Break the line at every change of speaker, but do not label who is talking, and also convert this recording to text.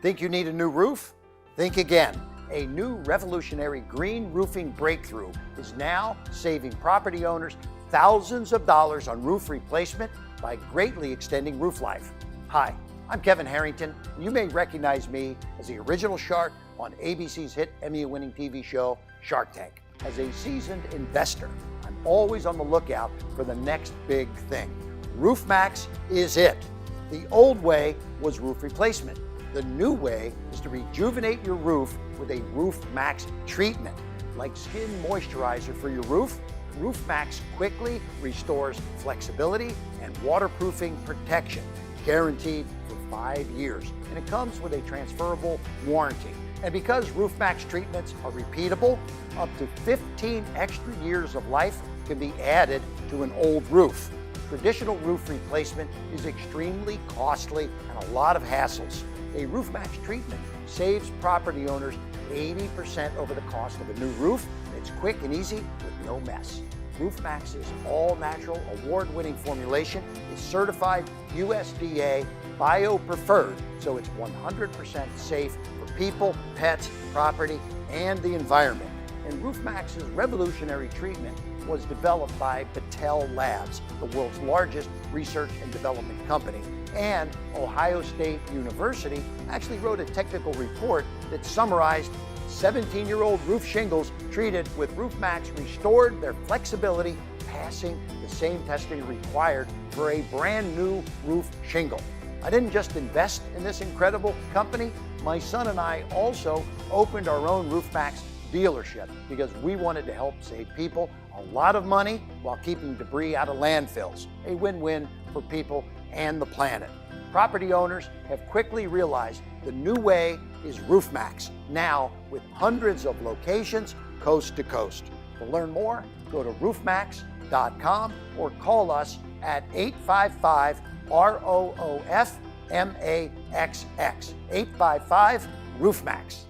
Think you need a new roof? Think again. A new revolutionary green roofing breakthrough is now saving property owners thousands of dollars on roof replacement by greatly extending roof life. Hi, I'm Kevin Harrington. You may recognize me as the original shark on ABC's hit Emmy-winning TV show, Shark Tank. As a seasoned investor, I'm always on the lookout for the next big thing. Roof Maxx is it. The old way was roof replacement. The new way is to rejuvenate your roof with a Roof Maxx treatment. Like skin moisturizer for your roof, Roof Maxx quickly restores flexibility and waterproofing protection, guaranteed for 5 years. And it comes with a transferable warranty. And because Roof Maxx treatments are repeatable, up to 15 extra years of life can be added to an old roof. Traditional roof replacement is extremely costly and a lot of hassles. A Roof Maxx treatment saves property owners 80% over the cost of a new roof. It's quick and easy with no mess. Roof Maxx's all-natural, award-winning formulation is certified USDA bio-preferred, so it's 100% safe for people, pets, property, and the environment. And Roof Maxx's revolutionary treatment was developed by Battelle Labs, the world's largest research and development company. And Ohio State University actually wrote a technical report that summarized 17-year-old roof shingles treated with Roof Maxx restored their flexibility, passing the same testing required for a brand new roof shingle. I didn't just invest in this incredible company. My son and I also opened our own Roof Maxx dealership because we wanted to help save people a lot of money while keeping debris out of landfills. A win-win for people and the planet. Property owners have quickly realized the new way is Roof Maxx, now with hundreds of locations coast to coast. To learn more, go to roofmaxx.com or call us at 855-ROOF-MAXX, 855-ROOF Maxx.